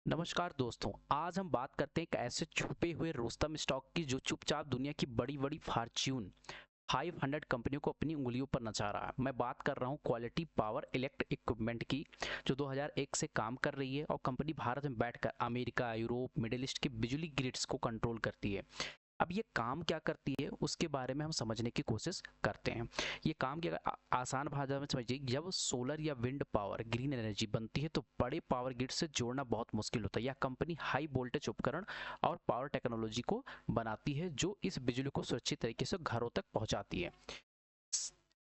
नमस्कार दोस्तों, आज हम बात करते हैं एक ऐसे छुपे हुए रुस्तम स्टॉक की जो चुपचाप दुनिया की बड़ी बड़ी फॉर्च्यून 500 कंपनियों को अपनी उंगलियों पर नचा रहा है। मैं बात कर रहा हूं क्वालिटी पावर इलेक्ट्रिक इक्विपमेंट की, जो 2001 से काम कर रही है और कंपनी भारत में बैठकर अमेरिका, यूरोप, मिडिल ईस्ट की बिजली ग्रिड्स को कंट्रोल करती है। अब ये काम क्या करती है उसके बारे में हम समझने की कोशिश करते हैं। ये काम क्या आसान भाषा में समझिए, जब सोलर या विंड पावर ग्रीन एनर्जी बनती है तो बड़े पावर ग्रिड से जोड़ना बहुत मुश्किल होता है। यह कंपनी हाई वोल्टेज उपकरण और पावर टेक्नोलॉजी को बनाती है जो इस बिजली को सुरक्षित तरीके से घरों तक पहुंचाती है।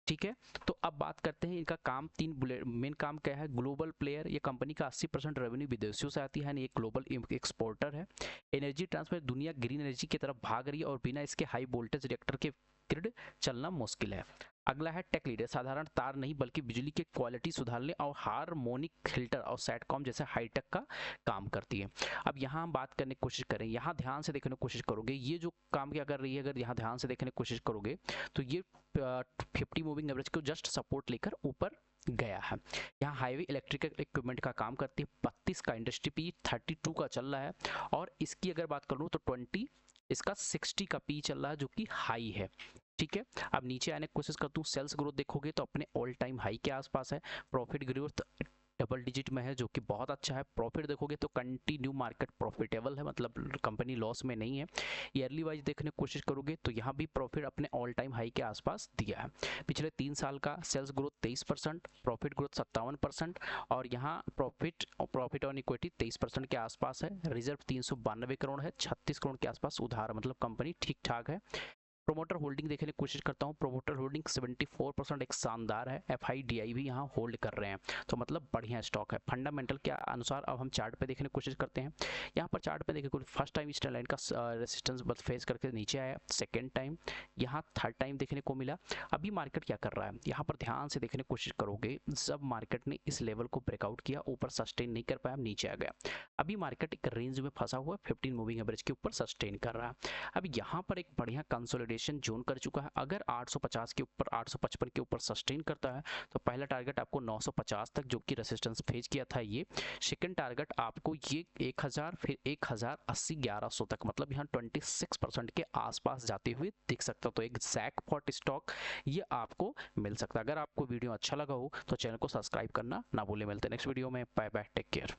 ठीक है, तो अब बात करते हैं इनका काम। तीन मेन काम क्या है। ग्लोबल प्लेयर, ये कंपनी का 80% रेवेन्यू विदेशियों से आती है, यानी एक ग्लोबल एक्सपोर्टर है। एनर्जी ट्रांसफर, दुनिया ग्रीन एनर्जी की तरफ भाग रही है और बिना इसके हाई वोल्टेज रिएक्टर के ग्रिड चलना मुश्किल है। अगला है टेक लीडर, साधारण तार नहीं बल्कि बिजली की क्वालिटी सुधारने और हार्मोनिक फिल्टर और सेटकॉम जैसे हाईटेक का काम करती है। अब यहाँ हम बात करने की कोशिश करें, यहाँ ध्यान से देखने की कोशिश करोगे ये जो काम क्या कर रही है, अगर यहाँ ध्यान से देखने की कोशिश करोगे तो ये 50 मूविंग एवरेज को जस्ट सपोर्ट लेकर ऊपर गया है। यहाँ हाईवे इलेक्ट्रिकल इक्विपमेंट का काम करती है। 32 का इंडस्ट्री पी 32 का चल रहा है और इसकी अगर बात करूँ तो 20 इसका 60 का पी चल रहा है जो कि हाई है। ठीक है, अब नीचे आने की कोशिश करता हूँ। सेल्स ग्रोथ देखोगे तो अपने ऑल टाइम हाई के आसपास है। प्रॉफिट ग्रोथ डबल डिजिट में है जो कि बहुत अच्छा है। प्रॉफिट देखोगे तो कंटिन्यू मार्केट प्रॉफिटेबल है, मतलब कंपनी लॉस में नहीं है। ईयरली वाइज देखने की कोशिश करोगे तो यहाँ भी प्रॉफिट अपने ऑल टाइम हाई के आसपास दिया है। पिछले 3 साल का सेल्स ग्रोथ 23%, प्रॉफिट ग्रोथ 57% और यहाँ प्रॉफिट ऑन इक्विटी 23% के आसपास है। रिजर्व 392 करोड़ है, 36 करोड़ के आसपास उधार, मतलब कंपनी ठीक ठाक है। प्रोमोटर होल्डिंग देखने की कोशिश करता हूँ। प्रोमोटर होल्डिंग 74%, एक शानदार है। एफआईडीआई भी यहाँ होल्ड कर रहे हैं, तो मतलब बढ़िया स्टॉक है। फंडामेंटल के अनुसार अब हम चार्ट पे देखने की कोशिश करते हैं। यहाँ पर चार्ट पे देखिए, फर्स्ट टाइम इस लाइन का रेसिस्टेंस बस फेस करके नीचे आया, सेकेंड टाइम, यहाँ थर्ड टाइम देखने को मिला। अभी मार्केट क्या कर रहा है, यहाँ पर ध्यान से देखने की कोशिश करोगे, जब मार्केट ने इस लेवल को ब्रेकआउट किया, ऊपर सस्टेन नहीं कर पाया, नीचे आ गया। अभी मार्केट एक रेंज में फंसा हुआ 15 मूविंग एवरेज के ऊपर सस्टेन कर रहा है। अब यहाँ पर एक बढ़िया कंसोलिडेशन जोन कर चुका है। अगर 850 के ऊपर, 855 के ऊपर सस्टेन करता है तो पहला टारगेट आपको 950 तक, जो कि रेसिस्टेंस फेस किया था ये। सेकंड टारगेट आपको ये 1000, फिर 1080, 1100 तक, मतलब यहाँ 26% के आसपास जाते हुए दिख सकता है। तो एक जैकपॉट स्टॉक ये आपको मिल सकता है। अगर आपको वीडियो अच्छा लगा हो तो चैनल को सब्सक्राइब करना ना भूलें। मिलते हैं नेक्स्ट वीडियो में। Bye bye, take care.